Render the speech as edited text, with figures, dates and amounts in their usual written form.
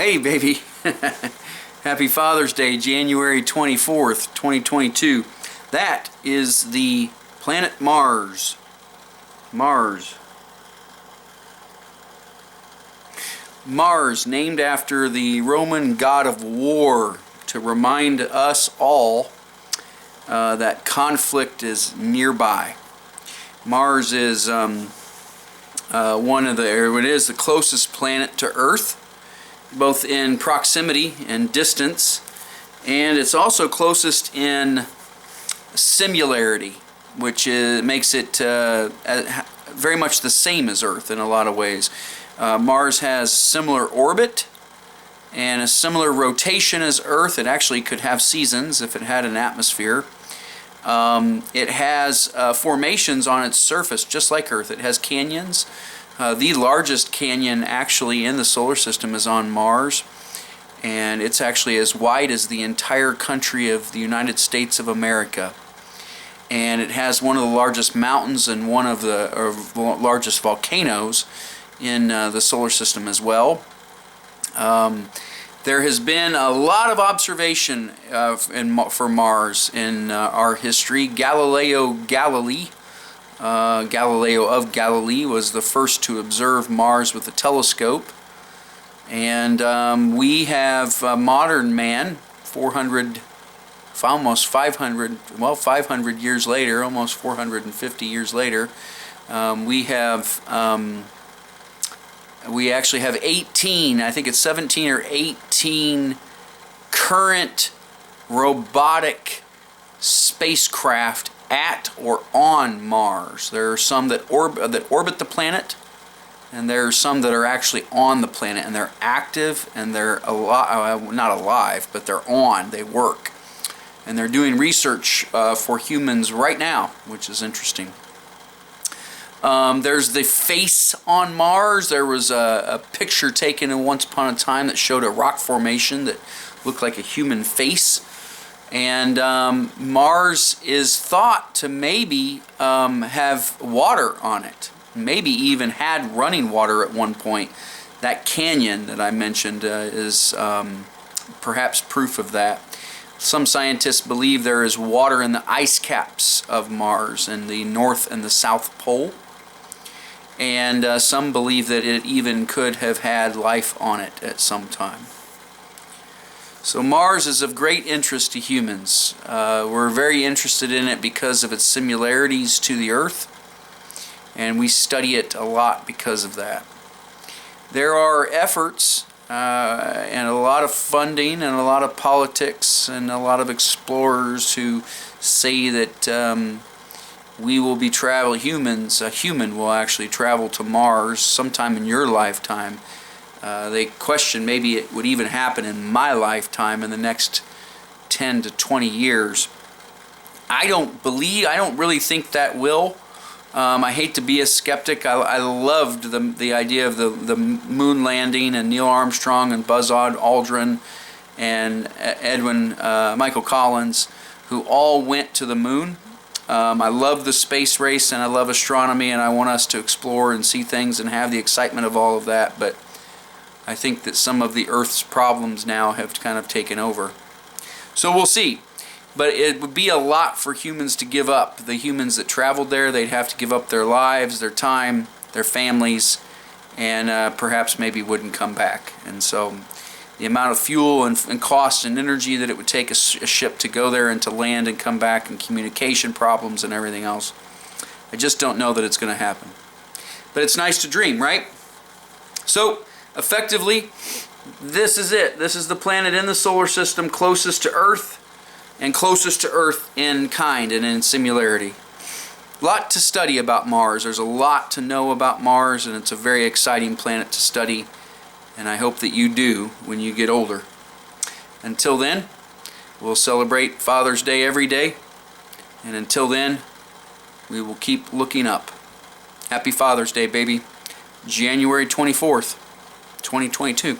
Hey, baby. Happy Father's Day, January 24th, 2022. That is the planet Mars. Mars, named after the Roman god of war, to remind us all that conflict is nearby. Mars is it is the closest planet to Earth, both in proximity and distance, and it's also closest in similarity, which makes it very much the same as Earth in a lot of ways. Mars has similar orbit and a similar rotation as Earth. It actually could have seasons if it had an atmosphere. It has formations on its surface just like Earth. It has canyons. The largest canyon actually in the solar system is on Mars, and it's actually as wide as the entire country of the United States of America. And it has one of the largest mountains and one of the largest volcanoes in the solar system as well. There has been a lot of observation for Mars in our history. Galileo of Galilee was the first to observe Mars with a telescope, and we have modern man, 500 years later, almost 450 years later, we actually have 18, I think it's 17 or 18 current robotic spacecraft at or on Mars. There are some that orbit the planet, and there are some that are actually on the planet, and they're active, and they're not alive, but they're on, they work. And they're doing research for humans right now, which is interesting. There's the face on Mars. There was a picture taken once upon a time that showed a rock formation that looked like a human face. And Mars is thought to maybe have water on it. Maybe even had running water at one point. That canyon that I mentioned is perhaps proof of that. Some scientists believe there is water in the ice caps of Mars in the North and the South Pole. And some believe that it even could have had life on it at some time. So Mars is of great interest to humans. We're very interested in it because of its similarities to the Earth, and we study it a lot because of that. There are efforts and a lot of funding and a lot of politics and a lot of explorers who say that we will be a human will actually travel to Mars sometime in your lifetime. They question maybe it would even happen in my lifetime in the next 10 to 20 years. I don't really think that will. I hate to be a skeptic. I loved the idea of the moon landing and Neil Armstrong and Buzz Aldrin and Michael Collins, who all went to the moon. I love the space race and I love astronomy, and I want us to explore and see things and have the excitement of all of that, but I think that some of the Earth's problems now have kind of taken over. So we'll see. But it would be a lot for humans to give up. The humans that traveled there, they'd have to give up their lives, their time, their families, and perhaps maybe wouldn't come back. And so the amount of fuel and cost and energy that it would take a ship to go there and to land and come back, and communication problems and everything else, I just don't know that it's going to happen. But it's nice to dream, right? So effectively, this is it. This is the planet in the solar system closest to Earth, and closest to Earth in kind and in similarity. A lot to study about Mars. There's a lot to know about Mars, and it's a very exciting planet to study, and I hope that you do when you get older. Until then, we'll celebrate Father's Day every day, and until then, we will keep looking up. Happy Father's Day, baby. January 24th, 2022.